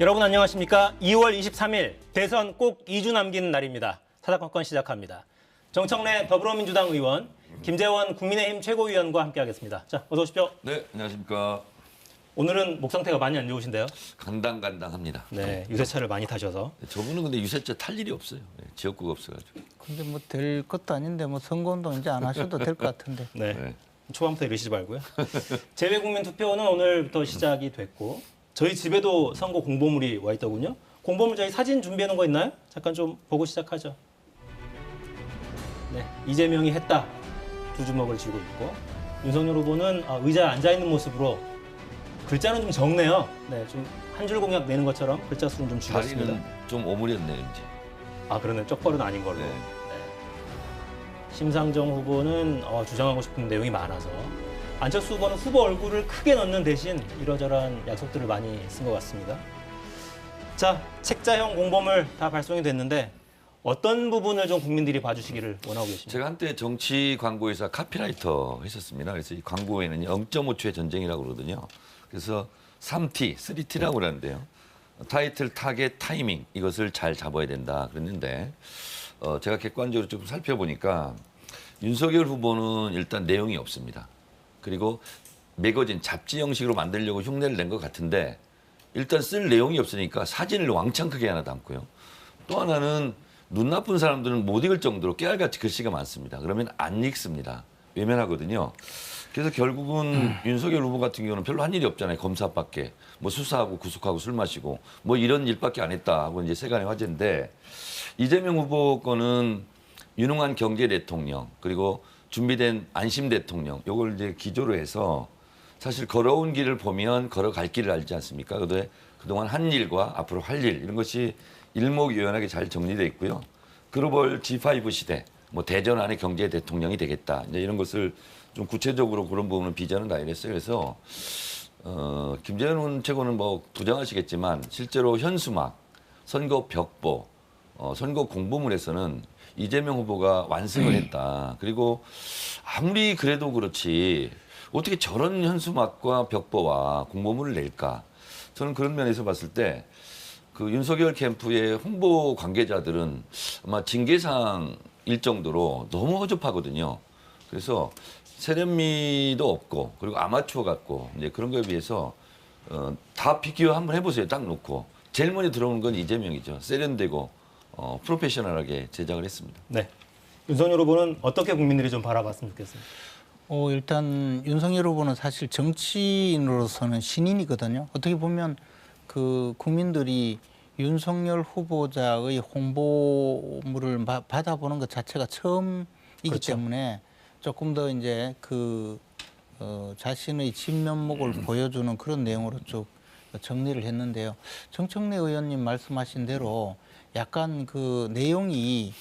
여러분 안녕하십니까? 2월 23일 대선 꼭 2주 남긴 날입니다. 사사건건 시작합니다. 정청래 더불어민주당 의원, 김재원 국민의힘 최고위원과 함께하겠습니다. 자, 어서 오십시오. 네, 안녕하십니까. 오늘은 목 상태가 많이 안 좋으신데요? 간당간당합니다. 네, 유세차를 많이 타셔서. 저분은 근데 유세차 탈 일이 없어요. 네, 지역구가 없어가지고. 근데 뭐 될 것도 아닌데 뭐 선거운동 이제 안 하셔도 될 것 같은데. 네. 네. 초반부터 이러시지 말고요. 재외국민 투표는 오늘부터 시작이 됐고 저희 집에도 선거 공보물이 와 있더군요. 공보물 저희 사진 준비해 놓은 거 있나요? 잠깐 좀 보고 시작하죠. 네, 이재명이 했다. 두 주먹을 쥐고 있고 윤석열 후보는 의자에 앉아 있는 모습으로 글자는 좀 적네요. 네, 좀 한 줄 공약 내는 것처럼 글자 수는 좀 줄였습니다. 다리는 좀 오므렸네요, 이제. 아, 그러네. 쪽벌은 아닌 걸로. 네. 네. 심상정 후보는 주장하고 싶은 내용이 많아서 안철수 후보는 후보 얼굴을 크게 넣는 대신 이러저러한 약속들을 많이 쓴 것 같습니다. 자, 책자형 공보물 다 발송이 됐는데 어떤 부분을 좀 국민들이 봐주시기를 원하고 계십니까? 제가 한때 정치 광고회사 카피라이터 했었습니다. 그래서 이 광고에는 0.5초의 전쟁이라고 그러거든요. 그래서 3T, 3T라고 그러는데요. 타이틀, 타겟, 타이밍 이것을 잘 잡아야 된다 그랬는데 제가 객관적으로 좀 살펴보니까 윤석열 후보는 일단 내용이 없습니다. 그리고 매거진, 잡지 형식으로 만들려고 흉내를 낸 것 같은데 일단 쓸 내용이 없으니까 사진을 왕창 크게 하나 담고요. 또 하나는 눈 나쁜 사람들은 못 읽을 정도로 깨알같이 글씨가 많습니다. 그러면 안 읽습니다. 외면하거든요. 그래서 결국은 윤석열 후보 같은 경우는 별로 한 일이 없잖아요. 검사밖에. 뭐 수사하고 구속하고 술 마시고 뭐 이런 일밖에 안 했다 하고 이제 세간의 화제인데 이재명 후보 거는 유능한 경제 대통령 그리고 준비된 안심 대통령 요걸 이제 기조로 해서 사실 걸어온 길을 보면 걸어갈 길을 알지 않습니까? 그동안 한 일과 앞으로 할 일 이런 것이 일목요연하게 잘 정리되어 있고요. 글로벌 G5 시대 뭐 대전 안의 경제 대통령이 되겠다. 이제 이런 것을 좀 구체적으로 그런 부분은 비전은 다 이랬어요. 그래서 김재원 최고는 뭐 부정하시겠지만 실제로 현수막, 선거 벽보, 선거 공보물에서는 이재명 후보가 완승을 했다. 그리고 아무리 그래도 그렇지 어떻게 저런 현수막과 벽보와 공보물을 낼까? 저는 그런 면에서 봤을 때 그 윤석열 캠프의 홍보 관계자들은 아마 징계상일 정도로 너무 허접하거든요. 그래서 세련미도 없고 그리고 아마추어 같고 이제 그런 거에 비해서 다 비교 한번 해보세요. 딱 놓고 제일 먼저 들어오는 건 이재명이죠. 세련되고 프로페셔널하게 제작을 했습니다. 네. 윤석열 후보는 어떻게 국민들이 좀 바라봤으면 좋겠습니다. 일단 윤석열 후보는 사실 정치인으로서는 신인이거든요. 어떻게 보면 그 국민들이 윤석열 후보자의 홍보물을 받아보는 것 자체가 처음이기 그렇죠. 때문에 조금 더 이제 자신의 진면목을 보여주는 그런 내용으로 쭉 정리를 했는데요. 정청래 의원님 말씀하신 대로 약간 그 내용이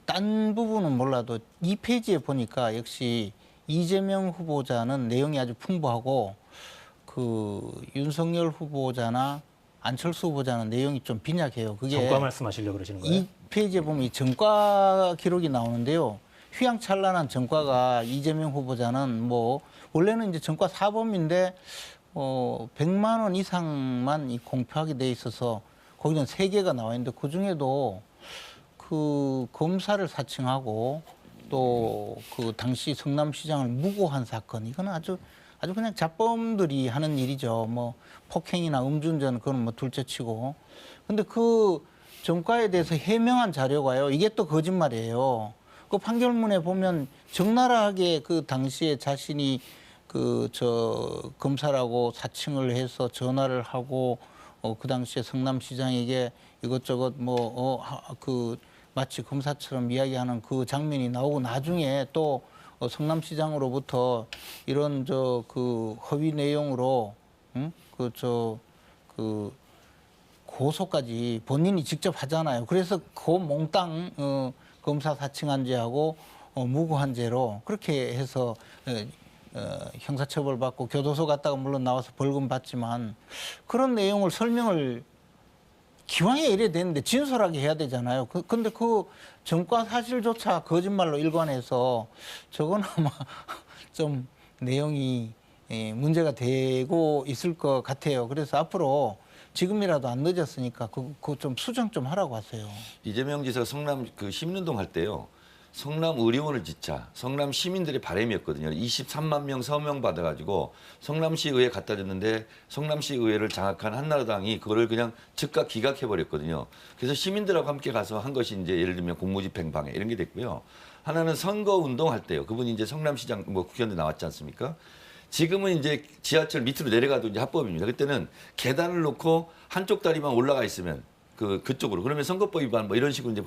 딴 부분은 몰라도 2페이지에 보니까 역시 이재명 후보자는 내용이 아주 풍부하고 윤석열 후보자나 안철수 후보자는 내용이 좀 빈약해요. 그게 정과 말씀하시려고 그러시는 거예요? 2페이지에 보면 이 전과 기록이 나오는데요. 휘황찬란한 전과가 이재명 후보자는 뭐 원래는 이제 전과 사범인데 100만 원 이상만 공표하게 돼 있어서 거기는 3개가 나와 있는데 그 중에도 그 검사를 사칭하고 또 그 당시 성남시장을 무고한 사건 이거는 아주 그냥 잡범들이 하는 일이죠. 뭐 폭행이나 음주운전 그건 뭐 둘째치고. 근데 그 전과에 대해서 해명한 자료가요. 이게 또 거짓말이에요. 그 판결문에 보면 적나라하게 그 당시에 자신이 검사라고 사칭을 해서 전화를 하고 그 당시에 성남시장에게 이것저것 마치 검사처럼 이야기하는 그 장면이 나오고 나중에 또 성남시장으로부터 이런 허위 내용으로 고소까지 본인이 직접 하잖아요. 그래서 그 몽땅 검사 사칭한 죄하고 무고한 죄로 그렇게 해서 형사처벌 받고 교도소 갔다가 물론 나와서 벌금 받지만 그런 내용을 설명을 기왕에 이래야 되는데 진솔하게 해야 되잖아요. 근데 그 전과 사실조차 거짓말로 일관해서 저건 아마 좀 내용이 문제가 되고 있을 것 같아요. 그래서 앞으로 지금이라도 안 늦었으니까 그거 좀 수정 좀 하라고 하세요. 이재명 지사가 성남 그 시민운동 할 때요. 성남 의료원을 짓자. 성남 시민들의 바람이었거든요. 23만 명 서명 받아가지고 성남시 의회 갖다 줬는데 성남시 의회를 장악한 한나라당이 그거를 그냥 즉각 기각해버렸거든요. 그래서 시민들하고 함께 가서 한 것이 이제 예를 들면 공무집행 방해 이런 게 됐고요. 하나는 선거 운동할 때요. 그분이 이제 성남시장 뭐 국회의원도 나왔지 않습니까? 지금은 이제 지하철 밑으로 내려가도 이제 합법입니다. 그때는 계단을 놓고 한쪽 다리만 올라가 있으면 그쪽으로 그러면 선거법 위반 뭐 이런 식으로 이제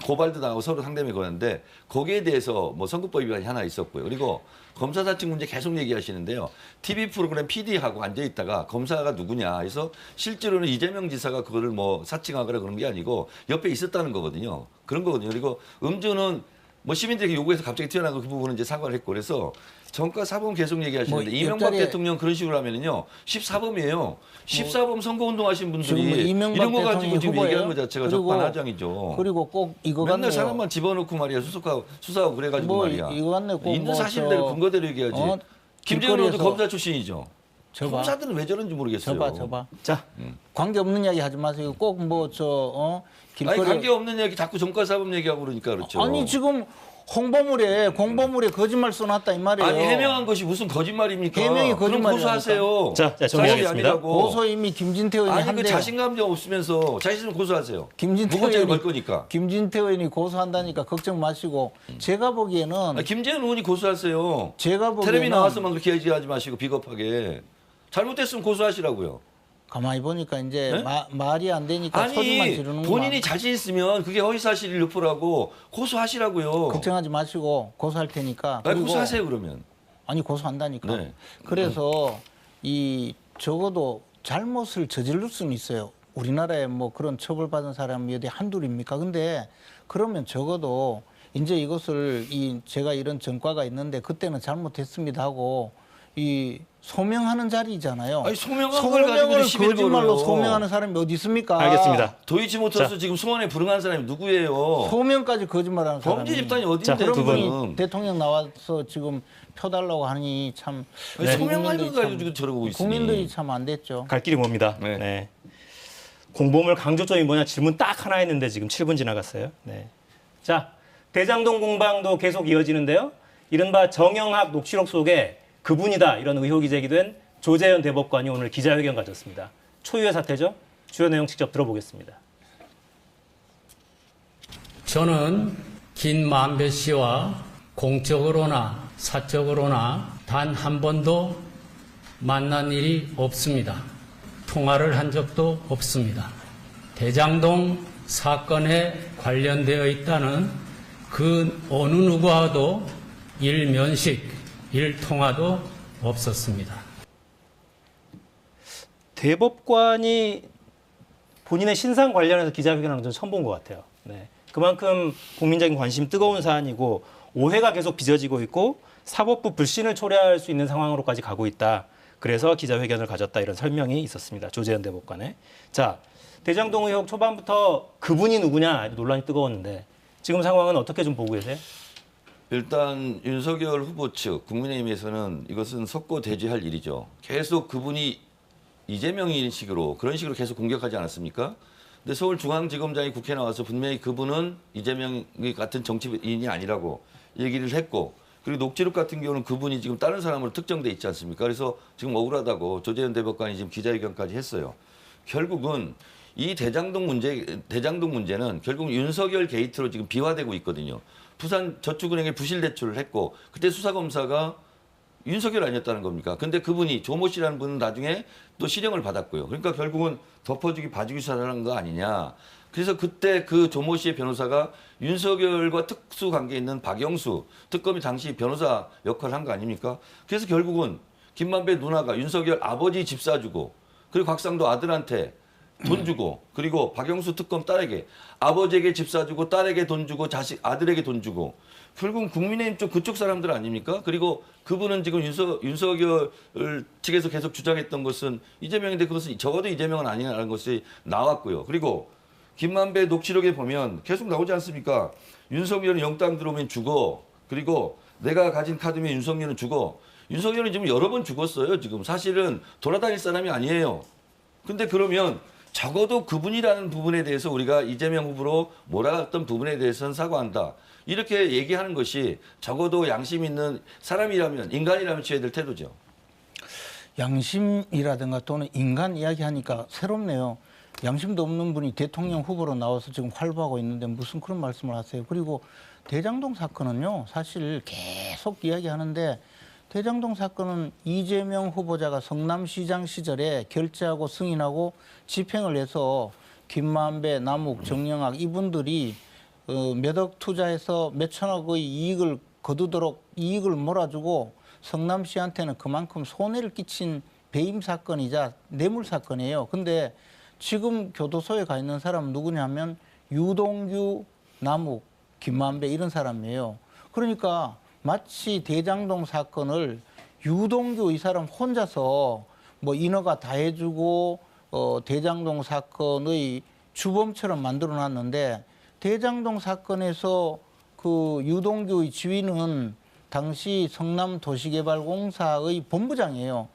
고발도 나오고 서로 상대면 그러는데 거기에 대해서 뭐 선거법 위반이 하나 있었고요. 그리고 검사 사측 문제 계속 얘기하시는데요. TV 프로그램 PD하고 앉아 있다가 검사가 누구냐 해서 실제로는 이재명 지사가 그거를 뭐 사칭하거나 그런 게 아니고 옆에 있었다는 거거든요. 그런 거거든요. 그리고 음주는 뭐 시민들에게 요구해서 갑자기 튀어나온 그 부분은 이제 사과를 했고 그래서 정가 사범 계속 얘기하시는데 뭐 이명박 옆자리에- 대통령 그런 식으로 하면은요 14범이에요. 14범 선거운동 하신 분들이 지금 뭐 이명박 이런 거 가지고 대통령이 지금 후보예요? 얘기하는 것 자체가 그리고- 적반하장이죠. 그리고 꼭 이거 맨날 같네요. 사람만 집어넣고 말이야 수사하고 그래가지고 뭐 말이야. 이거 같네. 꼭 있는 뭐 사실대로 저- 근거대로 얘기하지. 어? 김재원 의원도 길거리에서- 검사 출신이죠. 저봐. 검사들은 왜 저런지 모르겠어요. 저봐. 자, 관계 없는 이야기 하지 마세요. 꼭 뭐 아니 길거리 관계 없는 얘기 자꾸 정가사범 얘기하고 그러니까 그렇죠. 아니 지금 공보물에 거짓말 써놨다 이 말이에요. 아니 해명한 것이 무슨 거짓말입니까? 해명이 그럼 거짓말이라니까. 고소하세요. 자, 정리하겠습니다. 사실이 아니라고. 고소 이미 김진태 의원이 아니 그 한대요. 자신감이 없으면서 자신을 고소하세요. 김진태 무고죄를 의원이 걸 거니까. 김진태 의원이 고소한다니까 걱정 마시고 제가 보기에는 아니, 김재현 의원이 고소하세요. 제가 보기에는 텔레비 나와서만 그렇게 얘기하지 마시고 비겁하게. 잘못됐으면 고소하시라고요. 가만히 보니까 이제 네? 말이 안 되니까 소리만 아니 지르는 본인이 자신 있으면 그게 허위사실을 유포라고 고소하시라고요. 걱정하지 마시고 고소할 테니까. 아니, 고소하세요 그러면. 아니 고소한다니까. 네. 그래서 이 적어도 잘못을 저지를 수는 있어요. 우리나라에 뭐 그런 처벌받은 사람이 어디 한둘입니까? 근데 그러면 적어도 이제 이것을 제가 이런 전과가 있는데 그때는 잘못했습니다 하고 이 소명하는 자리잖아요. 아니 소명한 걸 가지고 소명을 시비를 거짓말로 걸어요. 소명하는 사람이 어디 있습니까? 알겠습니다. 도이치모터스 지금 소환에 불응한 사람이 누구예요? 소명까지 거짓말하는 사람이. 범죄 집단이 자, 어딘데 그런 두 분. 분이 대통령 나와서 지금 표 달라고 하니 참 아니, 소명할 걸 국민들이 가지고 지금 저러고 있으니. 국민들이 참 안 됐죠. 갈 길이 멉니다. 네. 네. 공보물 강조점이 뭐냐 질문 딱 하나 했는데 지금 7분 지나갔어요. 네. 자, 대장동 공방도 계속 이어지는데요. 이른바 정영학 녹취록 속에 그분이다 이런 의혹이 제기된 조재현 대법관이 오늘 기자회견 가졌습니다. 초유의 사태죠. 주요 내용 직접 들어보겠습니다. 저는 김만배 씨와 공적으로나 사적으로나 단 한 번도 만난 일이 없습니다. 통화를 한 적도 없습니다. 대장동 사건에 관련되어 있다는 그 어느 누구와도 일면식, 일통화도 없었습니다. 대법관이 본인의 신상 관련해서 기자회견하는 건 처음 본 것 같아요. 네. 그만큼 국민적인 관심이 뜨거운 사안이고 오해가 계속 빚어지고 있고 사법부 불신을 초래할 수 있는 상황으로까지 가고 있다. 그래서 기자회견을 가졌다 이런 설명이 있었습니다. 조재현 대법관의. 자, 대장동 의혹 초반부터 그분이 누구냐 논란이 뜨거웠는데 지금 상황은 어떻게 좀 보고 계세요? 일단 윤석열 후보 측 국민의힘에서는 이것은 석고 대죄할 일이죠. 계속 그분이 이재명인 식으로 그런 식으로 계속 공격하지 않았습니까? 근데 서울중앙지검장이 국회에 나와서 분명히 그분은 이재명 같은 정치인이 아니라고 얘기를 했고 그리고 녹취록 같은 경우는 그분이 지금 다른 사람으로 특정돼 있지 않습니까? 그래서 지금 억울하다고 조재현 대법관이 지금 기자회견까지 했어요. 결국은 이 대장동 문제는 결국 윤석열 게이트로 지금 비화되고 있거든요. 부산 저축은행에 부실 대출을 했고 그때 수사검사가 윤석열 아니었다는 겁니까? 근데 그분이 조모 씨라는 분은 나중에 또 실형을 받았고요. 그러니까 결국은 덮어주기 봐주기 수사라는 거 아니냐. 그래서 그때 그 조모 씨의 변호사가 윤석열과 특수 관계에 있는 박영수 특검이 당시 변호사 역할을 한 거 아닙니까? 그래서 결국은 김만배 누나가 윤석열 아버지 집 사주고 그리고 곽상도 아들한테 돈 주고 그리고 박영수 특검 딸에게 아버지에게 집 사주고 딸에게 돈 주고 아들에게 돈 주고 결국은 국민의힘 쪽 그쪽 사람들 아닙니까? 그리고 그분은 지금 윤석열 측에서 계속 주장했던 것은 이재명인데 그것은 적어도 이재명은 아니라는 것이 나왔고요. 그리고 김만배 녹취록에 보면 계속 나오지 않습니까? 윤석열은 영장 들어오면 죽어. 그리고 내가 가진 카드면 윤석열은 죽어. 윤석열은 지금 여러 번 죽었어요. 지금 사실은 돌아다닐 사람이 아니에요. 근데 그러면 적어도 그분이라는 부분에 대해서 우리가 이재명 후보로 몰아갔던 부분에 대해서는 사과한다. 이렇게 얘기하는 것이 적어도 양심 있는 사람이라면, 인간이라면 취해야 될 태도죠. 양심이라든가 또는 인간 이야기하니까 새롭네요. 양심도 없는 분이 대통령 후보로 나와서 지금 활보하고 있는데 무슨 그런 말씀을 하세요. 그리고 대장동 사건은요, 사실 계속 이야기하는데 대장동 사건은 이재명 후보자가 성남시장 시절에 결재하고 승인하고 집행을 해서 김만배, 남욱, 정영학 이분들이 몇억 투자해서 몇천억의 이익을 거두도록 이익을 몰아주고 성남시한테는 그만큼 손해를 끼친 배임 사건이자 뇌물 사건이에요. 근데 지금 교도소에 가 있는 사람은 누구냐면 유동규, 남욱, 김만배 이런 사람이에요. 그러니까 마치 대장동 사건을 유동규 이 사람 혼자서 뭐 인허가 다 해주고 대장동 사건의 주범처럼 만들어놨는데 대장동 사건에서 그 유동규의 지위는 당시 성남도시개발공사의 본부장이에요.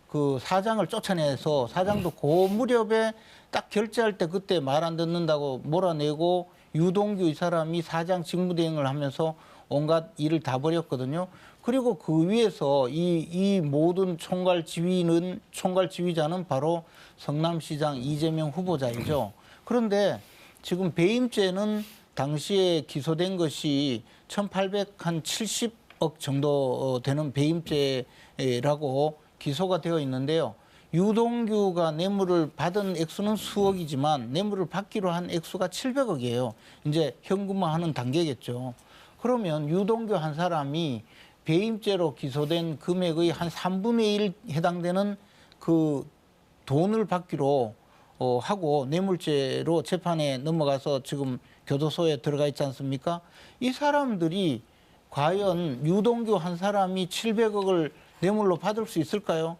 그 사장을 쫓아내서 사장도 그 무렵에 딱 결재할 때 그때 말 안 듣는다고 몰아내고 유동규 이 사람이 사장 직무대행을 하면서 온갖 일을 다 벌였거든요. 그리고 그 위에서 이 모든 총괄 지휘자는 바로 성남시장 이재명 후보자이죠. 그런데 지금 배임죄는 당시에 기소된 것이 1,870억 정도 되는 배임죄라고 기소가 되어 있는데요. 유동규가 뇌물을 받은 액수는 수억이지만 뇌물을 받기로 한 액수가 700억이에요. 이제 현금화하는 단계겠죠. 그러면 유동규 한 사람이 배임죄로 기소된 금액의 한 3분의 1 해당되는 그 돈을 받기로 하고 뇌물죄로 재판에 넘어가서 지금 교도소에 들어가 있지 않습니까? 이 사람들이 과연 유동규 한 사람이 700억을 뇌물로 받을 수 있을까요?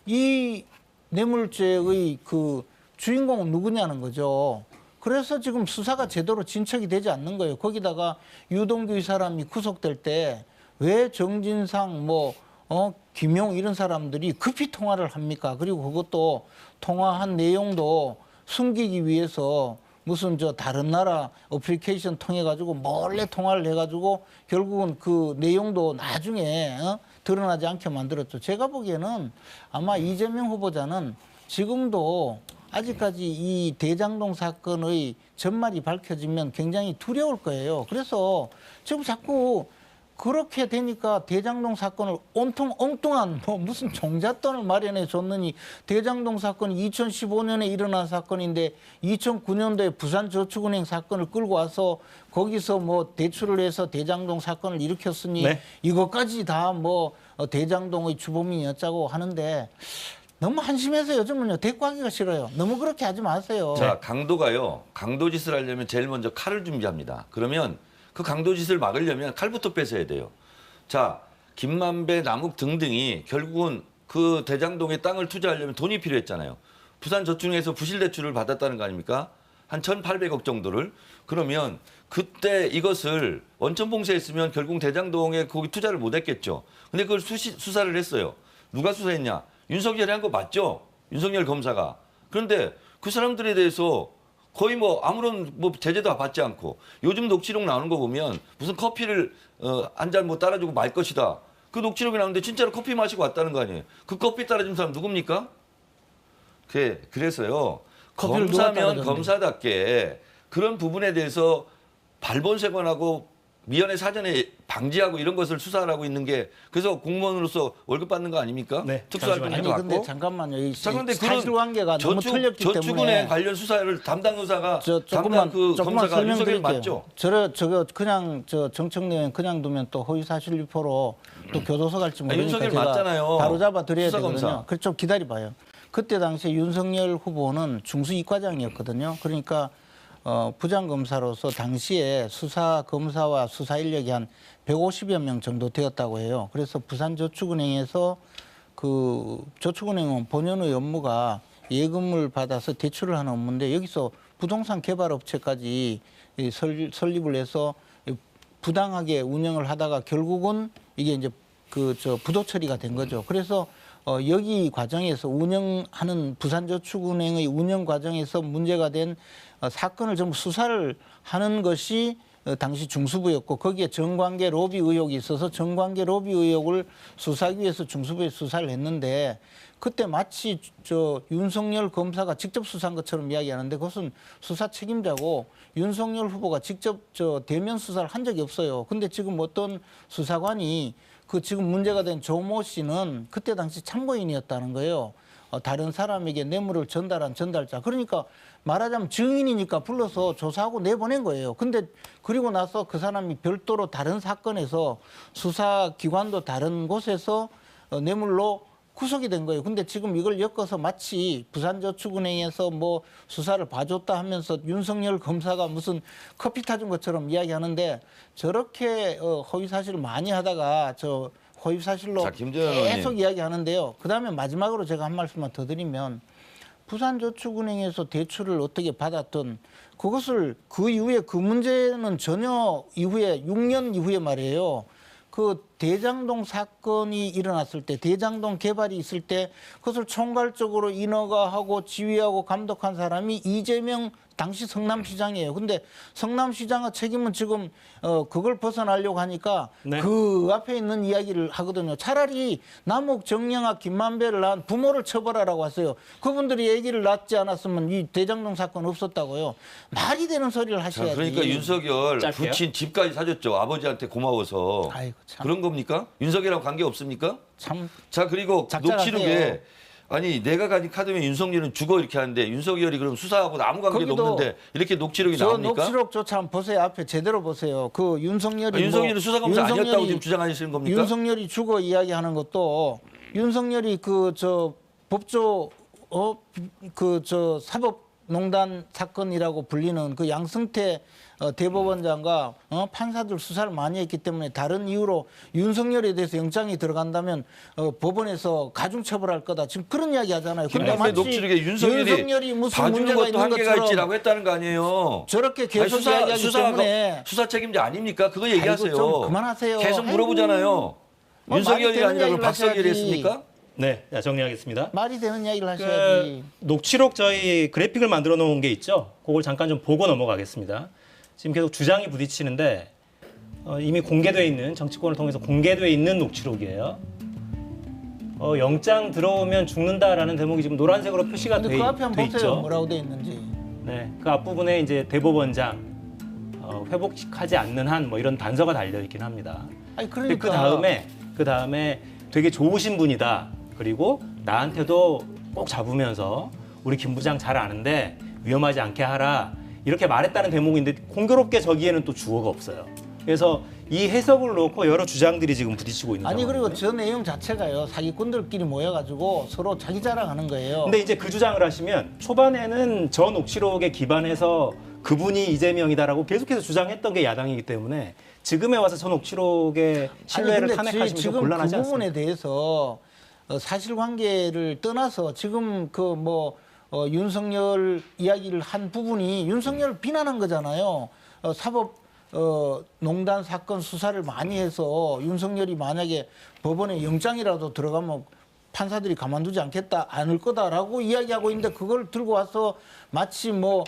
이 뇌물죄의 그 주인공은 누구냐는 거죠. 그래서 지금 수사가 제대로 진척이 되지 않는 거예요. 거기다가 유동규 이 사람이 구속될 때 왜 정진상 김용 이런 사람들이 급히 통화를 합니까? 그리고 그것도 통화한 내용도 숨기기 위해서 무슨 다른 나라 어플리케이션 통해 가지고 몰래 통화를 해 가지고 결국은 그 내용도 나중에 드러나지 않게 만들었죠. 제가 보기에는 아마 이재명 후보자는 지금도 아직까지 이 대장동 사건의 전말이 밝혀지면 굉장히 두려울 거예요. 그래서 지금 자꾸 그렇게 되니까 대장동 사건을 온통 엉뚱한 무슨 종잣돈을 마련해 줬느니 대장동 사건이 2015년에 일어난 사건인데 2009년도에 부산저축은행 사건을 끌고 와서 거기서 대출을 해서 대장동 사건을 일으켰으니 네. 이것까지 다 대장동의 주범이었자고 하는데 너무 한심해서 요즘은요 대꾸하기가 싫어요. 너무 그렇게 하지 마세요. 자, 강도가요. 강도짓을 하려면 제일 먼저 칼을 준비합니다. 그러면 그 강도짓을 막으려면 칼부터 뺏어야 돼요. 자, 김만배, 남욱 등등이 결국은 그 대장동에 땅을 투자하려면 돈이 필요했잖아요. 부산저축은행에서 부실대출을 받았다는 거 아닙니까? 한 1,800억 정도를. 그러면 그때 이것을 원천봉쇄했으면 결국 대장동에 거기 투자를 못 했겠죠. 근데 그걸 수사를 했어요. 누가 수사했냐? 윤석열이 한 거 맞죠? 윤석열 검사가. 그런데 그 사람들에 대해서 거의 아무런 제재도 받지 않고 요즘 녹취록 나오는 거 보면 무슨 커피를 한 잔 따라주고 말 것이다. 그 녹취록이 나오는데 진짜로 커피 마시고 왔다는 거 아니에요. 그 커피 따라준 사람 누굽니까? 그래서요. 검사면 검사답게 그런 부분에 대해서 발본색원하고 미연에 사전에 방지하고 이런 것을 수사를 하고 있는 게 그래서 공무원으로서 월급 받는 거 아닙니까? 네, 특수활동비도 아니 받고. 근데 잠깐만요. 이 그런데 사실관계가 너무 틀렸기 때문에 저축은행 관련 수사를 담당 의사가 조금만 검사가 윤석열 맞죠? 저거 그냥 정청래 그냥 두면 또 허위 사실 유포로 또 교도소 갈지 모르니까 윤석열 제가 맞잖아요. 바로 잡아 드려야 수사검사. 되거든요. 그래서 좀 기다려봐요. 그때 당시에 윤석열 후보는 중수이과장이었거든요. 그러니까 부장검사로서 당시에 수사검사와 수사 인력이 한 150여 명 정도 되었다고 해요. 그래서 부산저축은행에서 그 저축은행은 본연의 업무가 예금을 받아서 대출을 하는 업무인데 여기서 부동산 개발업체까지 설립을 해서 부당하게 운영을 하다가 결국은 이게 이제 부도 처리가 된 거죠. 그래서 여기 과정에서 운영하는 부산저축은행의 운영 과정에서 문제가 된 사건을 전부 수사를 하는 것이 당시 중수부였고 거기에 정관계 로비 의혹이 있어서 정관계 로비 의혹을 수사하기 위해서 중수부에 수사를 했는데 그때 마치 저 윤석열 검사가 직접 수사한 것처럼 이야기하는데 그것은 수사 책임자고 윤석열 후보가 직접 저 대면 수사를 한 적이 없어요. 근데 지금 어떤 수사관이 그 지금 문제가 된 조모 씨는 그때 당시 참고인이었다는 거예요. 다른 사람에게 뇌물을 전달한 전달자. 그러니까 말하자면 증인이니까 불러서 조사하고 내보낸 거예요. 근데 그리고 나서 그 사람이 별도로 다른 사건에서 수사기관도 다른 곳에서 뇌물로 구속이 된 거예요. 근데 지금 이걸 엮어서 마치 부산저축은행에서 뭐 수사를 봐줬다 하면서 윤석열 검사가 무슨 커피 타준 것처럼 이야기하는데 저렇게 허위 사실을 많이 하다가 저 허위 사실로 자, 김재현 의원님. 계속 이야기하는데요. 그다음에 마지막으로 제가 한 말씀만 더 드리면 부산저축은행에서 대출을 어떻게 받았든 그것을 그 이후에 그 문제는 전혀 이후에 6년 이후에 말이에요. 그 대장동 사건이 일어났을 때 대장동 개발이 있을 때 그것을 총괄적으로 인허가하고 지휘하고 감독한 사람이 이재명 당시 성남시장이에요. 근데 성남시장의 책임은 지금 그걸 벗어나려고 하니까 네. 그 앞에 있는 이야기를 하거든요. 차라리 남욱, 정영학, 김만배를 낳은 부모를 처벌하라고 하세요. 그분들이 얘기를 낳지 않았으면 이 대장동 사건 없었다고요. 말이 되는 소리를 하셔야지. 자, 그러니까 윤석열 짧게요? 부친 집까지 사줬죠. 아버지한테 고마워서. 아이고, 참. 그런 겁니까? 윤석열하고 관계 없습니까? 참 자, 그리고 작작하세요. 녹취록에 아니 내가 가진 카드면 윤석열은 죽어 이렇게 하는데 윤석열이 그럼 수사하고 아무 관계도 거기도 없는데 이렇게 녹취록이 저 나옵니까? 녹취록조차 한번 보세요. 앞에 제대로 보세요. 그 윤석열이 윤석열은 수사검사 아니었다고 지금 주장하시는 겁니까? 윤석열이 죽어 이야기하는 것도 윤석열이 그 저 법조 그 저 사법농단 사건이라고 불리는 그 양승태 대법원장과 판사들 수사를 많이 했기 때문에 다른 이유로 윤석열에 대해서 영장이 들어간다면 법원에서 가중처벌할 거다. 지금 그런 이야기 하잖아요. 근데 김만배 마치 녹취록에 윤석열이 무슨 봐주는 문제가 것도 있는 한계가 것처럼 있지라고 했다는 거 아니에요. 저렇게 계속 이야기하기 때문에 수사 책임자 아닙니까? 그거 얘기하세요. 아이고, 좀 그만하세요. 계속 물어보잖아요. 뭐 윤석열이 말이 되는 아니라 그럼 이야기를 박석열이 하셔야지. 했습니까? 네, 자, 정리하겠습니다. 말이 되는 이야기를 하셔야지. 그 녹취록 저희 그래픽을 만들어 놓은 게 있죠. 그걸 잠깐 좀 보고 넘어가겠습니다. 지금 계속 주장이 부딪히는데 이미 공개돼 있는 정치권을 통해서 공개돼 있는 녹취록이에요. 영장 들어오면 죽는다라는 대목이 지금 노란색으로 표시가 근데 돼 그 앞에 한번 보세요. 있죠. 뭐라고 돼 있는지. 네, 그 앞부분에 이제 대법원장 회복하지 않는 한 뭐 이런 단서가 달려 있긴 합니다. 아니 근데 그러니까 그 다음에 되게 좋으신 분이다. 그리고 나한테도 꼭 잡으면서 우리 김 부장 잘 아는데 위험하지 않게 하라. 이렇게 말했다는 대목인데 공교롭게 저기에는 또 주어가 없어요. 그래서 이 해석을 놓고 여러 주장들이 지금 부딪히고 있는 아니 상황이에요. 그리고 저 내용 자체가요. 사기꾼들끼리 모여가지고 서로 자기 자랑하는 거예요. 근데 이제 그 주장을 하시면 초반에는 저 녹취록에 기반해서 그분이 이재명이다라고 계속해서 주장했던 게 야당이기 때문에 지금에 와서 저 녹취록의 신뢰를 근데 탄핵하시면 좀 지금 곤란하지 그 부분에 않습니까? 대해서 사실관계를 떠나서 지금 그 뭐 윤석열 이야기를 한 부분이 윤석열을 비난한 거잖아요. 사법 농단 사건 수사를 많이 해서 윤석열이 만약에 법원에 영장이라도 들어가면 판사들이 가만두지 않겠다, 않을 거다라고 이야기하고 있는데 그걸 들고 와서 마치 뭐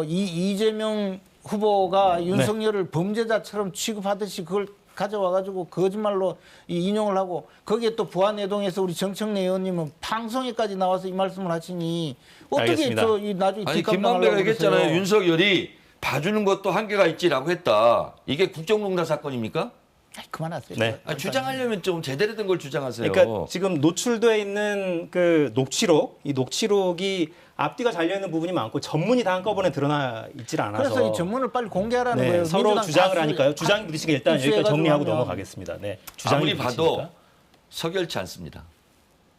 이재명 후보가 윤석열을 범죄자처럼 취급하듯이 그걸 가져와가지고 거짓말로 인용을 하고 거기에 또 부안내동에서 우리 정청래 의원님은 방송에까지 나와서 이 말씀을 하시니 어떻게 알겠습니다. 이 나중에 아니 뒷감당하려고 김만배가 얘기했잖아요. 그러세요? 윤석열이 봐주는 것도 한계가 있지라고 했다. 이게 국정농단 사건입니까? 아이, 그만하세요. 네. 아니, 주장하려면 좀 제대로 된 걸 주장하세요. 그러니까 지금 노출돼 있는 그 녹취록, 이 녹취록이 앞뒤가 잘려 있는 부분이 많고 전문이 다 한꺼번에 드러나 있질 않아서 그래서 이 전문을 빨리 공개하라는 네, 거예요. 서로 민주당 주장을 다수 하니까요. 주장이 부딪히니까 일단 여기까지 입수해가지고 정리하고 하면. 넘어가겠습니다. 네, 주장이 아무리 봐도 부딪히니까. 석연치 않습니다.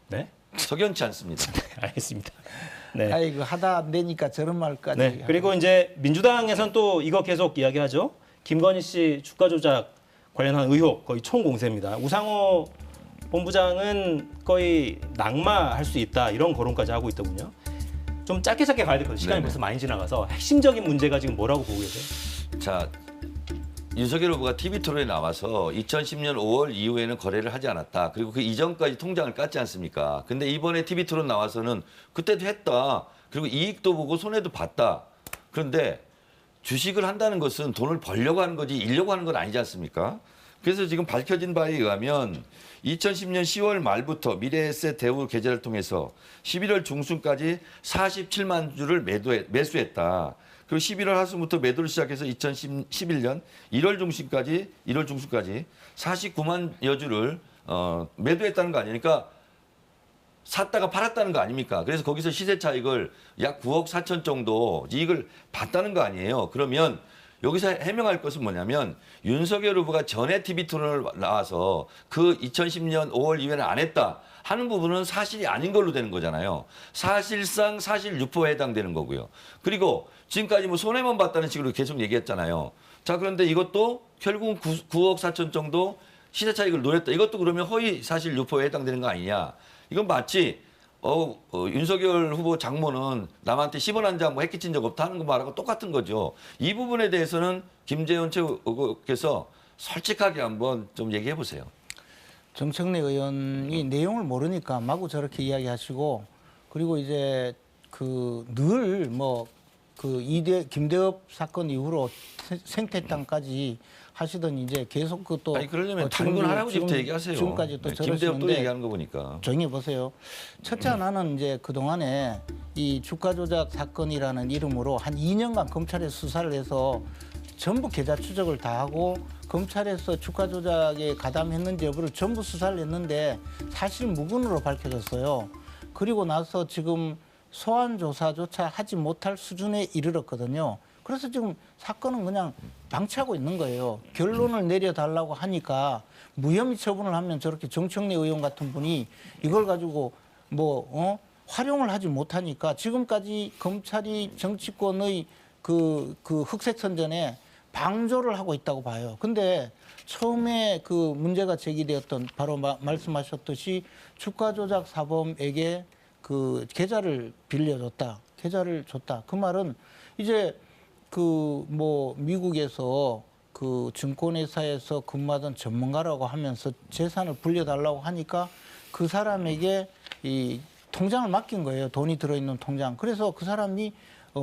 네, 석연치 않습니다. 알겠습니다. 네. 아이고 하다 안 되니까 저런 말까지. 네. 그리고 이제 민주당에서는 또 이거 계속 이야기하죠. 김건희 씨 주가 조작 관련한 의혹 거의 총공세입니다. 우상호 본부장은 거의 낙마할 수 있다 이런 거론까지 하고 있더군요. 좀 짧게 가야 될 거예요. 시간이 네네. 벌써 많이 지나가서 핵심적인 문제가 지금 뭐라고 보고 계세요? 자, 윤석열 후보가 TV 토론에 나와서 2010년 5월 이후에는 거래를 하지 않았다. 그리고 그 이전까지 통장을 깠지 않습니까? 근데 이번에 TV 토론 나와서는 그때도 했다. 그리고 이익도 보고 손해도 봤다. 그런데 주식을 한다는 것은 돈을 벌려고 하는 거지 잃려고 하는 건 아니지 않습니까? 그래서 지금 밝혀진 바에 의하면 2010년 10월 말부터 미래에셋 대우 계좌를 통해서 11월 중순까지 47만 주를 매수했다. 그리고 11월 하순부터 매도를 시작해서 2011년 1월 중순까지 49만여 주를 매도했다는 거 아니에요. 그러니까 샀다가 팔았다는 거 아닙니까? 그래서 거기서 시세 차익을 약 9억 4천 정도 이익을 봤다는 거 아니에요. 그러면 여기서 해명할 것은 뭐냐면 윤석열 후보가 전에 TV 토론을 나와서 그 2010년 5월 이후에는 안 했다 하는 부분은 사실이 아닌 걸로 되는 거잖아요. 사실상 사실 유포에 해당되는 거고요. 그리고 지금까지 뭐 손해만 봤다는 식으로 계속 얘기했잖아요. 자, 그런데 이것도 결국은 9억 4천 정도 시세 차익을 노렸다. 이것도 그러면 허위 사실 유포에 해당되는 거 아니냐. 이건 마치 윤석열 후보 장모는 남한테 10원 한 장 뭐 해끼친 적 없다 하는 거 말하고 똑같은 거죠. 이 부분에 대해서는 김재원 최고께서 솔직하게 한번 좀 얘기해 보세요. 정청래 의원이 내용을 모르니까 마구 저렇게 이야기하시고 그리고 이제 그 늘 뭐 그 김대엽 사건 이후로 생태땅까지 하시던 이제 계속 그또 아니 그러려면 단군 할아버지부터 얘기하세요. 지금까지 또 김대엽 또 저러시는데 얘기하는 거 보니까. 조용히 보세요. 첫째 하나는 이제 그동안에 이 주가 조작 사건이라는 이름으로 한 2년간 검찰에 수사를 해서 전부 계좌 추적을 다 하고 검찰에서 주가 조작에 가담했는지 여부를 전부 수사를 했는데 사실 무근으로 밝혀졌어요. 그리고 나서 지금 소환 조사조차 하지 못할 수준에 이르렀거든요. 그래서 지금 사건은 그냥 방치하고 있는 거예요. 결론을 내려달라고 하니까 무혐의 처분을 하면 저렇게 정청래 의원 같은 분이 이걸 가지고 활용을 하지 못하니까 지금까지 검찰이 정치권의 그 흑색 선전에 방조를 하고 있다고 봐요. 근데 처음에 그 문제가 제기되었던 바로 말씀하셨듯이 주가 조작 사범에게 그 계좌를 빌려줬다. 계좌를 줬다. 그 말은 이제 미국에서 그 증권회사에서 근무하던 전문가라고 하면서 재산을 불려달라고 하니까 그 사람에게 이 통장을 맡긴 거예요. 돈이 들어있는 통장. 그래서 그 사람이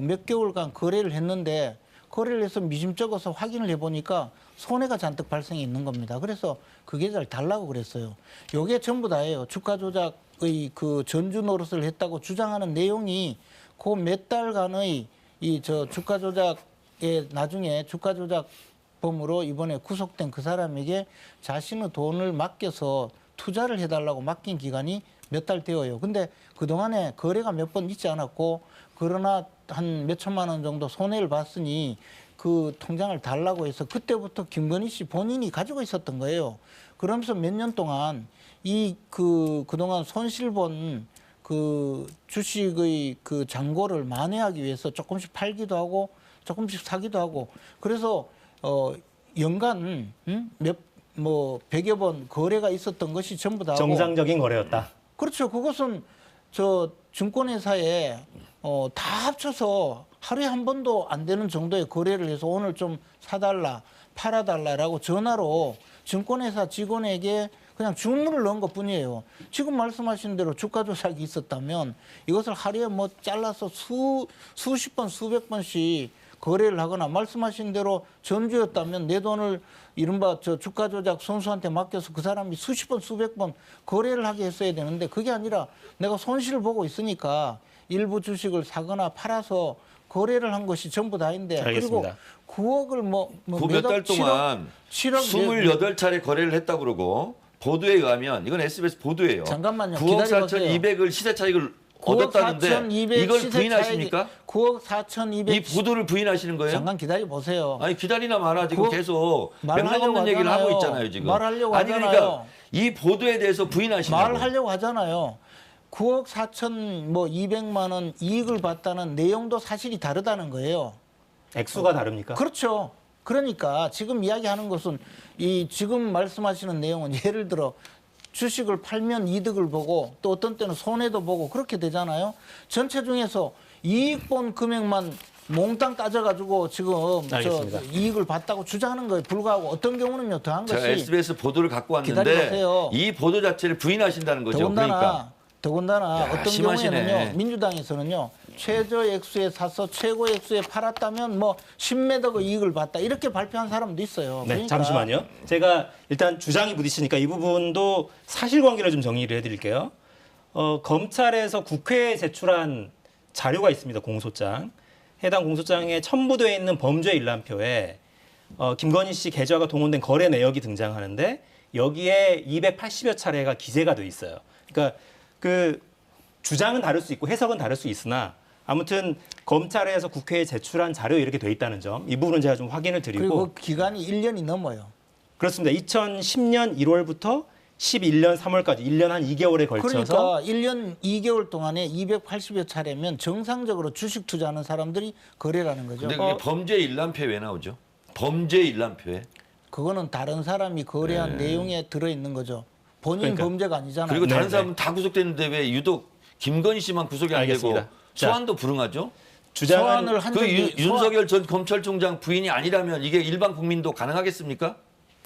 몇 개월간 거래를 했는데 거래를 해서 미심쩍어서 확인을 해보니까 손해가 잔뜩 발생해 있는 겁니다. 그래서 그 계좌를 달라고 그랬어요. 요게 전부 다예요. 주가 조작의 그 전주 노릇을 했다고 주장하는 내용이 그 몇 달간의 주가 조작에 나중에 주가 조작범으로 이번에 구속된 그 사람에게 자신의 돈을 맡겨서 투자를 해달라고 맡긴 기간이 몇 달 되어요. 근데 그동안에 거래가 몇 번 있지 않았고 그러나 한 몇 천만 원 정도 손해를 봤으니 그 통장을 달라고 해서 그때부터 김건희 씨 본인이 가지고 있었던 거예요. 그러면서 몇 년 동안 그동안 손실본 그 주식의 그 잔고를 만회하기 위해서 조금씩 팔기도 하고 조금씩 사기도 하고 그래서 연간 100여 번 거래가 있었던 것이 전부 다 정상적인 거래였다. 그렇죠. 그것은 증권회사에 다 합쳐서 하루에 한 번도 안 되는 정도의 거래를 해서 오늘 좀 사달라, 팔아달라라고 전화로 증권회사 직원에게 그냥 주문을 넣은 것뿐이에요. 지금 말씀하신 대로 주가 조작이 있었다면 이것을 하루에 잘라서 수십 번, 수백 번씩 거래를 하거나 말씀하신 대로 전주였다면 내 돈을 이른바 주가 조작 선수한테 맡겨서 그 사람이 수십 번, 수백 번 거래를 하게 했어야 되는데 그게 아니라 내가 손실을 보고 있으니까 일부 주식을 사거나 팔아서 거래를 한 것이 전부 다인데 알겠습니다. 그리고 9억을 그 몇 달 동안 28차례 거래를 했다고 그러고 보도에 의하면 이건 SBS 보도예요. 잠깐만요. 9억 기다려보세요. 4,200을 시세 차익을 얻었다는데 이걸 부인하십니까? 9억 4,200. 이 보도를 부인하시는 거예요? 잠깐 기다려 보세요. 아니 기다리나 마나 지금 계속 말하려고 맥락 없는 얘기를 하잖아요. 하고 있잖아요 지금. 말하려고 아니 하잖아요. 그러니까 이 보도에 대해서 부인하시냐고. 말하려고 하잖아요. 9억 4,200만 원 이익을 봤다는 내용도 사실이 다르다는 거예요. 액수가 다릅니까? 그렇죠. 그러니까 지금 이야기하는 것은 지금 말씀하시는 내용은 예를 들어 주식을 팔면 이득을 보고 또 어떤 때는 손해도 보고 그렇게 되잖아요. 전체 중에서 이익 본 금액만 몽땅 따져가지고 지금 알겠습니다. 저 이익을 봤다고 주장하는 거에 불구하고 어떤 경우는요 더한 제가 것이 SBS 보도를 갖고 왔는데 기다려보세요. 이 보도 자체를 부인하신다는 거죠. 그러니까. 더군다나 야, 어떤 심하시네. 경우에는요 민주당에서는요 최저 액수에 사서 최고 액수에 팔았다면 뭐 10매덕의 이익을 봤다 이렇게 발표한 사람도 있어요. 네, 그러니까 잠시만요. 제가 일단 주장이 부딪히니까 이 부분도 사실관계를 좀 정리를 해드릴게요. 검찰에서 국회에 제출한 자료가 있습니다. 공소장. 해당 공소장에 첨부되어 있는 범죄 일람표에 김건희 씨 계좌가 동원된 거래 내역이 등장하는데 여기에 280여 차례가 기재가 돼 있어요. 그러니까 그 주장은 다를 수 있고 해석은 다를 수 있으나 아무튼 검찰에서 국회에 제출한 자료에 이렇게 돼 있다는 점, 이 부분은 제가 좀 확인을 드리고 그리고 그 기간이 1년이 넘어요. 그렇습니다. 2010년 1월부터 11년 3월까지 1년 한 2개월에 걸쳐서 그러니까 1년 2개월 동안에 280여 차례면 정상적으로 주식 투자하는 사람들이 거래라는 거죠. 근데 그게 범죄 일람표에 왜 나오죠? 범죄 일람표에. 그거는 다른 사람이 거래한 내용에 들어있는 거죠. 본인 그러니까. 범죄가 아니잖아요. 그리고 다른 네, 사람은 다 구속됐는데 왜 유독 김건희 씨만 구속이 안 알겠습니다. 되고 자, 소환도 불응하죠? 주장은 소환을 한 그 적이 윤석열 전 검찰총장 부인이 아니라면 이게 일반 국민도 가능하겠습니까?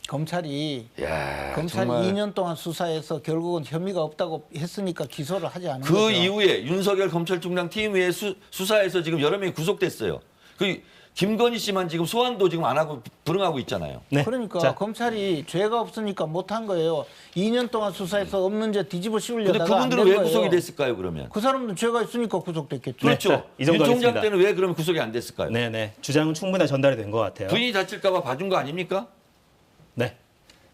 검찰이 야, 검찰이 정말. 2년 동안 수사해서 결국은 혐의가 없다고 했으니까 기소를 하지 않은 그 거죠. 이후에 윤석열 검찰총장 팀 외에 수사에서 지금 여러 명이 구속됐어요. 그 김건희 씨만 지금 소환도 지금 안 하고 불응하고 있잖아요. 네. 그러니까 자, 검찰이 죄가 없으니까 못한 거예요. 2년 동안 수사해서 없는 죄 뒤집어 근데 씌우려다가 그분들은 안 된 왜 거예요. 구속이 됐을까요, 그러면? 그 사람들 죄가 있으니까 구속됐겠죠. 그렇죠. 자, 이 정도 윤 총장 하겠습니다. 때는 왜 그러면 구속이 안 됐을까요? 네네. 주장은 충분히 전달이 된 것 같아요. 부인이 다칠까 봐 봐준 거 아닙니까? 네.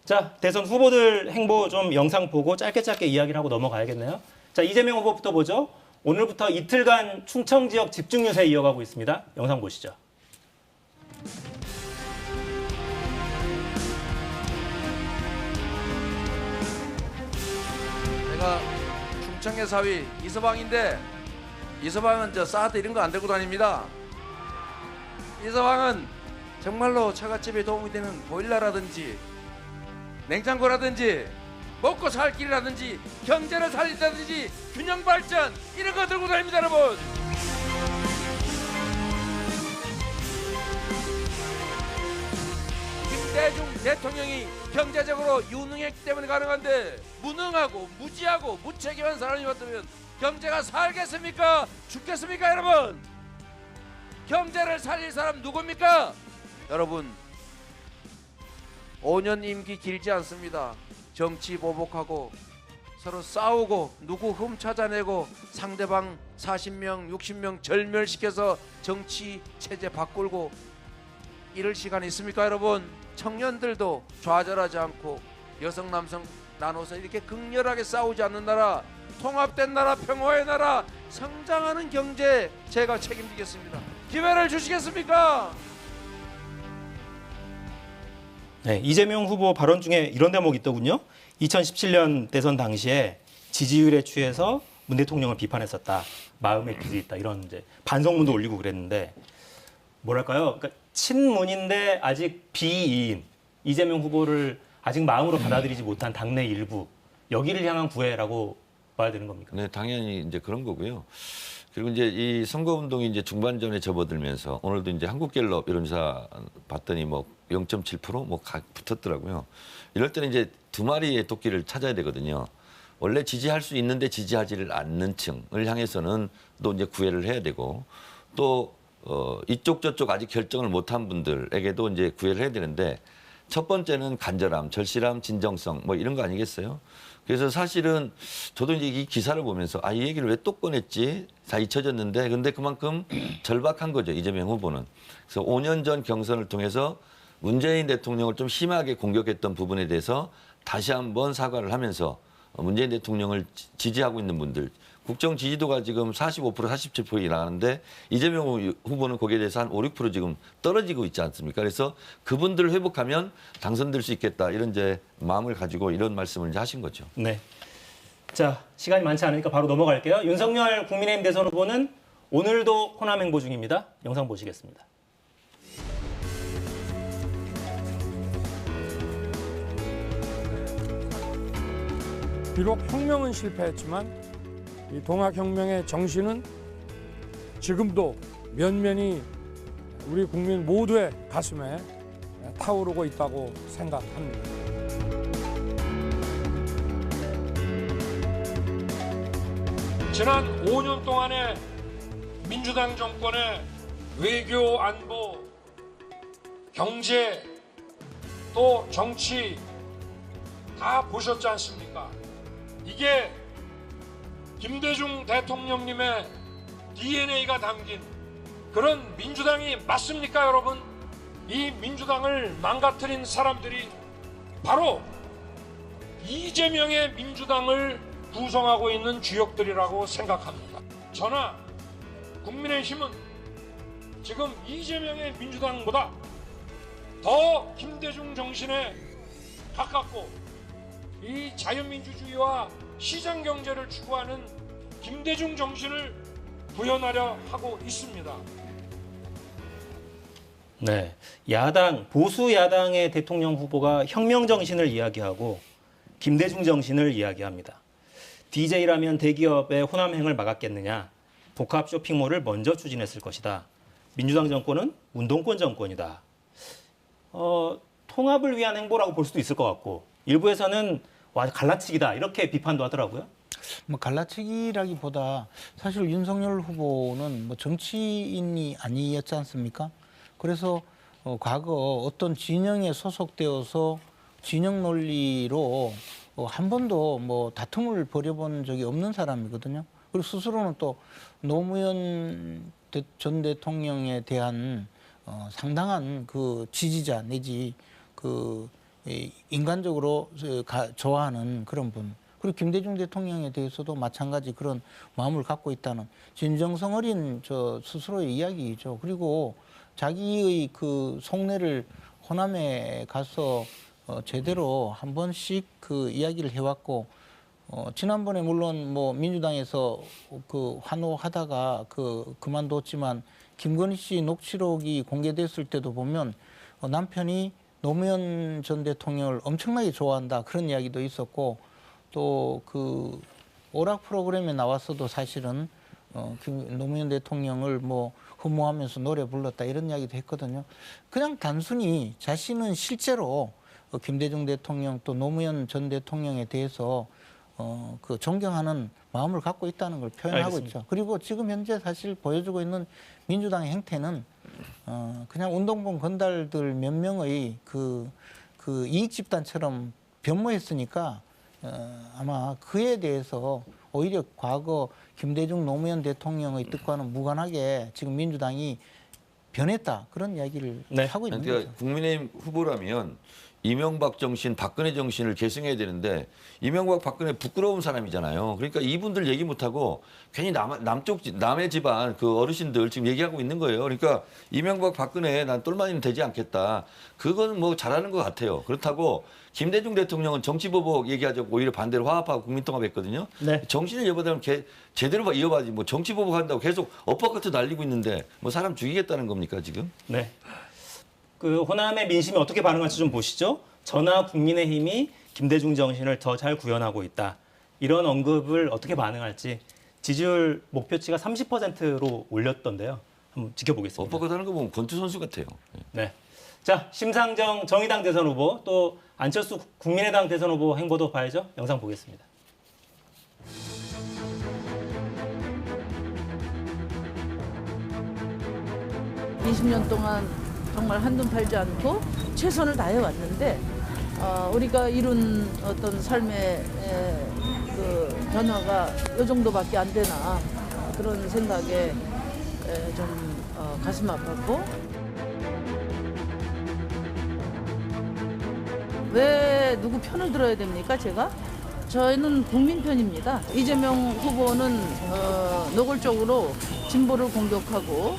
자, 대선 후보들 행보 좀 영상 보고 짧게 이야기를 하고 넘어가야겠네요. 자, 이재명 후보부터 보죠. 오늘부터 이틀간 충청 지역 집중 유세 이어가고 있습니다. 영상 보시죠. 내가 충청의 사위 이서방인데 이서방은 저 사드 이런 거 안 들고 다닙니다. 이서방은 정말로 처갓집에 도움이 되는 보일러라든지 냉장고라든지 먹고 살 길이라든지 경제를 살린다든지 균형 발전 이런 거 들고 다닙니다, 여러분. 김대중 대통령이 경제적으로 유능했기 때문에 가능한데 무능하고 무지하고 무책임한 사람이 왔다면 경제가 살겠습니까? 죽겠습니까, 여러분? 경제를 살릴 사람 누굽니까? 여러분, 5년 임기 길지 않습니다. 정치 보복하고 서로 싸우고 누구 흠 찾아내고 상대방 40명, 60명 절멸시켜서 정치 체제 바꾸고 이럴 시간이 있습니까, 여러분? 청년들도 좌절하지 않고 여성 남성 나눠서 이렇게 극렬하게 싸우지 않는 나라, 통합된 나라, 평화의 나라, 성장하는 경제 제가 책임지겠습니다. 기회를 주시겠습니까? 네, 이재명 후보 발언 중에 이런 대목이 있더군요. 2017년 대선 당시에 지지율에 취해서 문 대통령을 비판했었다. 마음에 빚이 있다. 이런 이제 반성문도 올리고 그랬는데 뭐랄까요? 그러니까 친문인데 아직 비이인 이재명 후보를 아직 마음으로 받아들이지 못한 당내 일부 여기를 향한 구애라고 봐야 되는 겁니까? 네, 당연히 이제 그런 거고요. 그리고 이제 이 선거 운동이 이제 중반전에 접어들면서 오늘도 이제 한국갤럽 여론조사 봤더니 뭐 0.7% 뭐 붙었더라고요. 이럴 때는 이제 두 마리의 토끼를 찾아야 되거든요. 원래 지지할 수 있는데 지지하지를 않는 층을 향해서는 또 이제 구애를 해야 되고 또 이쪽 저쪽 아직 결정을 못한 분들에게도 이제 구애를 해야 되는데 첫 번째는 간절함, 절실함, 진정성 뭐 이런 거 아니겠어요? 그래서 사실은 저도 이제 이 기사를 보면서 이 얘기를 왜 또 꺼냈지? 다 잊혀졌는데 근데 그만큼 절박한 거죠, 이재명 후보는. 그래서 5년 전 경선을 통해서 문재인 대통령을 좀 심하게 공격했던 부분에 대해서 다시 한번 사과를 하면서 문재인 대통령을 지지하고 있는 분들 국정 지지도가 지금 45%, 47%이 나가는데 이재명 후보는 거기에 대해서 한 5, 6% 지금 떨어지고 있지 않습니까? 그래서 그분들을 회복하면 당선될 수 있겠다 이런 이제 마음을 가지고 이런 말씀을 이제 하신 거죠. 네. 자, 시간이 많지 않으니까 바로 넘어갈게요. 윤석열 국민의힘 대선 후보는 오늘도 호남 행보 중입니다. 영상 보시겠습니다. 비록 혁명은 실패했지만 이 동학혁명의 정신은 지금도 면면이 우리 국민 모두의 가슴에 타오르고 있다고 생각합니다. 지난 5년 동안의 민주당 정권의 외교, 안보, 경제, 또 정치 다 보셨지 않습니까? 이게 김대중 대통령님의 DNA가 담긴 그런 민주당이 맞습니까, 여러분? 이 민주당을 망가뜨린 사람들이 바로 이재명의 민주당을 구성하고 있는 주역들이라고 생각합니다. 저나 국민의힘은 지금 이재명의 민주당보다 더 김대중 정신에 가깝고 이 자유민주주의와 시장경제를 추구하는 김대중 정신을 구현하려 하고 있습니다. 네, 야당 보수 야당의 대통령 후보가 혁명 정신을 이야기하고 김대중 정신을 이야기합니다. DJ라면 대기업의 호남행을 막았겠느냐? 복합 쇼핑몰을 먼저 추진했을 것이다. 민주당 정권은 운동권 정권이다. 통합을 위한 행보라고 볼 수도 있을 것 같고 일부에서는 와 갈라치기다 이렇게 비판도 하더라고요. 뭐 갈라치기라기보다 사실 윤석열 후보는 뭐 정치인이 아니었지 않습니까? 그래서 과거 어떤 진영에 소속되어서 진영 논리로 한 번도 뭐 다툼을 벌여본 적이 없는 사람이거든요. 그리고 스스로는 또 노무현 전 대통령에 대한 상당한 그 지지자 내지 그 인간적으로 좋아하는 그런 분. 그리고 김대중 대통령에 대해서도 마찬가지 그런 마음을 갖고 있다는 진정성 어린 저 스스로의 이야기이죠. 그리고 자기의 그 속내를 호남에 가서 제대로 한 번씩 그 이야기를 해왔고, 지난번에 물론 뭐 민주당에서 그 환호하다가 그만뒀지만 김건희 씨 녹취록이 공개됐을 때도 보면 남편이 노무현 전 대통령을 엄청나게 좋아한다 그런 이야기도 있었고, 또 그 오락 프로그램에 나왔어도 사실은 노무현 대통령을 뭐 흠모하면서 노래 불렀다 이런 이야기도 했거든요. 그냥 단순히 자신은 실제로 김대중 대통령 또 노무현 전 대통령에 대해서 그 존경하는 마음을 갖고 있다는 걸 표현하고 알겠습니다. 있죠. 그리고 지금 현재 사실 보여주고 있는 민주당의 행태는 그냥 운동본 건달들 몇 명의 그 이익 집단처럼 변모했으니까 아마 그에 대해서 오히려 과거 김대중 노무현 대통령의 뜻과는 무관하게 지금 민주당이 변했다 그런 이야기를 네. 하고 있는 그러니까 거죠. 국민의힘 후보라면 이명박 정신, 박근혜 정신을 계승해야 되는데 이명박, 박근혜 부끄러운 사람이잖아요. 그러니까 이분들 얘기 못하고 괜히 남의 집안 그 어르신들 지금 얘기하고 있는 거예요. 그러니까 이명박, 박근혜 난 똘마니는 되지 않겠다. 그건 뭐 잘하는 것 같아요. 그렇다고 김대중 대통령은 정치보복 얘기하자고 오히려 반대로 화합하고 국민통합했거든요. 네. 정신을 이어받으면 제대로 이어봐야지 뭐 정치보복 한다고 계속 엇박같이 날리고 있는데 뭐 사람 죽이겠다는 겁니까 지금? 네. 그 호남의 민심이 어떻게 반응할지 좀 보시죠. 저나 국민의힘이 김대중 정신을 더 잘 구현하고 있다. 이런 언급을 어떻게 반응할지 지지율 목표치가 30%로 올렸던데요. 한번 지켜보겠습니다. 엇박같다는 거 보면 권투 선수 같아요. 네. 자, 심상정 정의당 대선 후보 또 안철수 국민의당 대선 후보 행보도 봐야죠. 영상 보겠습니다. 20년 동안 정말 한눈 팔지 않고 최선을 다해 왔는데 우리가 이룬 어떤 삶의 그 변화가 이 정도밖에 안 되나 그런 생각에 좀 가슴 아팠고 왜 누구 편을 들어야 됩니까 제가? 저희는 국민 편입니다. 이재명 후보는 노골적으로 진보를 공격하고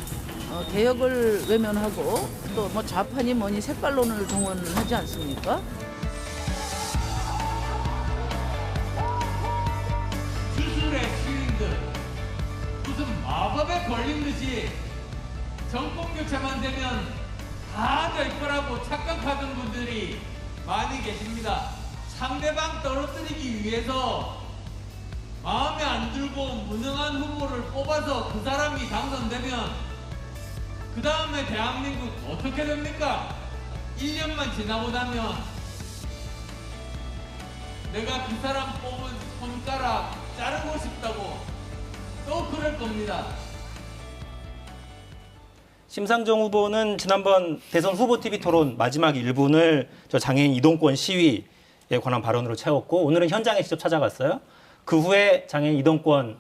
개혁을 외면하고 또 뭐 좌판이 뭐니 색깔론을 동원하지 않습니까? 수술의 시민들 무슨 마법에 걸린 듯이 정권 교체만 되면 다 될 거라고 착각하던 분들이 많이 계십니다. 상대방 떨어뜨리기 위해서 마음에 안 들고 무능한 후보를 뽑아서 그 사람이 당선되면 그 다음에 대한민국 어떻게 됩니까? 1년만 지나고 나면 내가 그 사람 뽑은 손가락 자르고 싶다고 또 그럴 겁니다. 심상정 후보는 지난번 대선 후보 TV 토론 마지막 1분을 저 장애인 이동권 시위에 관한 발언으로 채웠고 오늘은 현장에 직접 찾아갔어요. 그 후에 장애인 이동권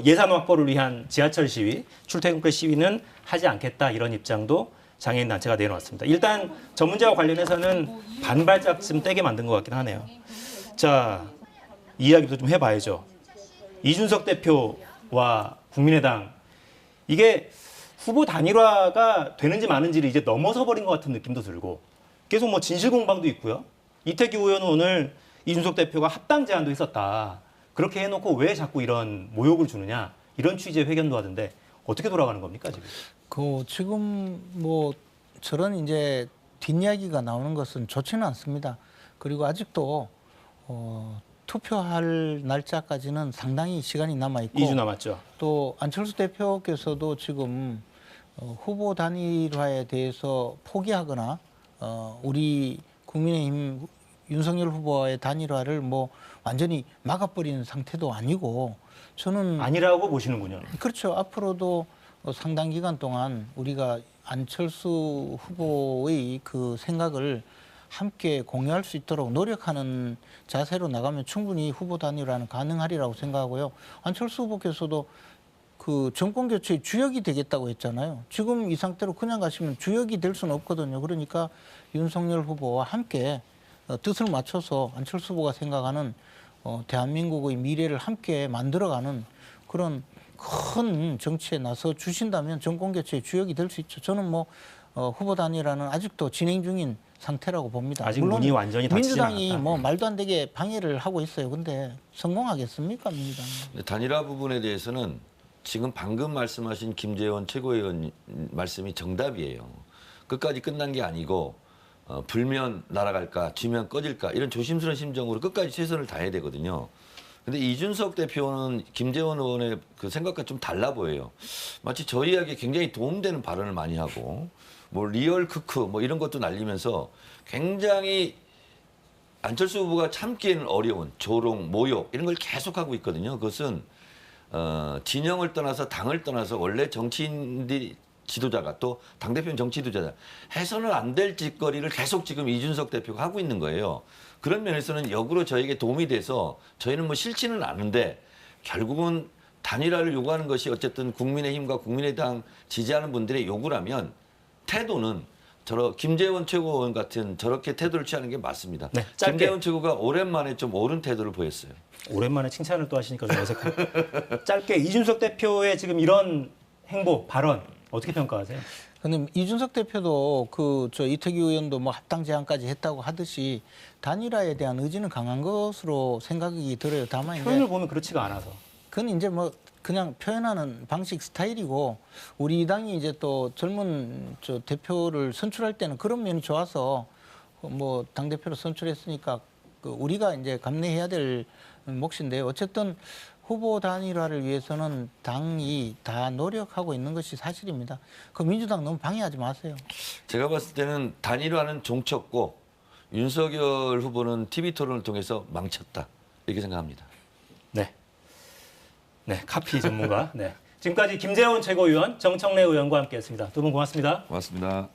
예산 확보를 위한 지하철 시위, 출퇴근길 시위는 하지 않겠다 이런 입장도 장애인 단체가 내놓았습니다. 일단 저 문제와 관련해서는 반발짝쯤 떼게 만든 것 같긴 하네요. 자, 이 이야기도 좀 해봐야죠. 이준석 대표와 국민의당 이게 후보 단일화가 되는지 마는지를 이제 넘어서 버린 것 같은 느낌도 들고 계속 뭐 진실 공방도 있고요. 이태규 의원은 오늘 이준석 대표가 합당 제안도 했었다. 그렇게 해놓고 왜 자꾸 이런 모욕을 주느냐 이런 취지의 회견도 하던데 어떻게 돌아가는 겁니까 지금? 지금 뭐 저런 이제 뒷이야기가 나오는 것은 좋지는 않습니다. 그리고 아직도 투표할 날짜까지는 상당히 시간이 남아 있고 2주 남았죠. 또 안철수 대표께서도 지금 후보 단일화에 대해서 포기하거나 우리 국민의힘 윤석열 후보와의 단일화를 뭐 완전히 막아버리는 상태도 아니고 저는 아니라고 보시는군요. 그렇죠. 앞으로도 상당 기간 동안 우리가 안철수 후보의 그 생각을 함께 공유할 수 있도록 노력하는 자세로 나가면 충분히 후보 단일화는 가능하리라고 생각하고요. 안철수 후보께서도 그 정권 교체의 주역이 되겠다고 했잖아요. 지금 이 상태로 그냥 가시면 주역이 될 수는 없거든요. 그러니까 윤석열 후보와 함께 뜻을 맞춰서 안철수 후보가 생각하는 대한민국의 미래를 함께 만들어가는 그런 큰 정치에 나서 주신다면 정권 교체의 주역이 될 수 있죠. 저는 뭐 후보 단일화는 아직도 진행 중인 상태라고 봅니다. 아직 물론 문이 완전히 닫히지 민주당이 않았다. 뭐 말도 안 되게 방해를 하고 있어요. 근데 성공하겠습니까, 민주당이? 단일화 부분에 대해서는 지금 방금 말씀하신 김재원 최고위원 말씀이 정답이에요. 끝까지 끝난 게 아니고 불면 날아갈까, 쥐면 꺼질까 이런 조심스러운 심정으로 끝까지 최선을 다해야 되거든요. 근데 이준석 대표는 김재원 의원의 그 생각과 좀 달라 보여요. 마치 저 이야기에 굉장히 도움되는 발언을 많이 하고 뭐 리얼 크크 뭐 이런 것도 날리면서 굉장히 안철수 후보가 참기에는 어려운 조롱, 모욕 이런 걸 계속하고 있거든요. 그것은 진영을 떠나서 당을 떠나서 원래 정치인들이 지도자가 또 당대표는 정치 지도자다. 해서는 안 될 짓거리를 계속 지금 이준석 대표가 하고 있는 거예요. 그런 면에서는 역으로 저에게 도움이 돼서 저희는 뭐 싫지는 않은데 결국은 단일화를 요구하는 것이 어쨌든 국민의힘과 국민의당 지지하는 분들의 요구라면 태도는 김재원 최고위원 같은 저렇게 태도를 취하는 게 맞습니다. 네, 짧게. 김재원 최고가 오랜만에 좀 옳은 태도를 보였어요. 오랜만에 칭찬을 또 하시니까 좀 어색하고 짧게 이준석 대표의 지금 이런 행보, 발언 어떻게 평가하세요? 근데 이준석 대표도 이태규 의원도 뭐 합당 제안까지 했다고 하듯이 단일화에 대한 의지는 강한 것으로 생각이 들어요. 다만 이제 표현을 보면 그렇지가 않아서. 그건 이제 뭐 그냥 표현하는 방식 스타일이고 우리 당이 이제 또 젊은 대표를 선출할 때는 그런 면이 좋아서 뭐 당 대표로 선출했으니까 우리가 이제 감내해야 될 몫인데요. 어쨌든 후보 단일화를 위해서는 당이 다 노력하고 있는 것이 사실입니다. 그 민주당 너무 방해하지 마세요. 제가 봤을 때는 단일화는 종쳤고 윤석열 후보는 TV 토론을 통해서 망쳤다. 이렇게 생각합니다. 네. 네, 카피 전문가. 네. 지금까지 김재원 최고위원, 정청래 의원과 함께했습니다. 두 분 고맙습니다. 고맙습니다.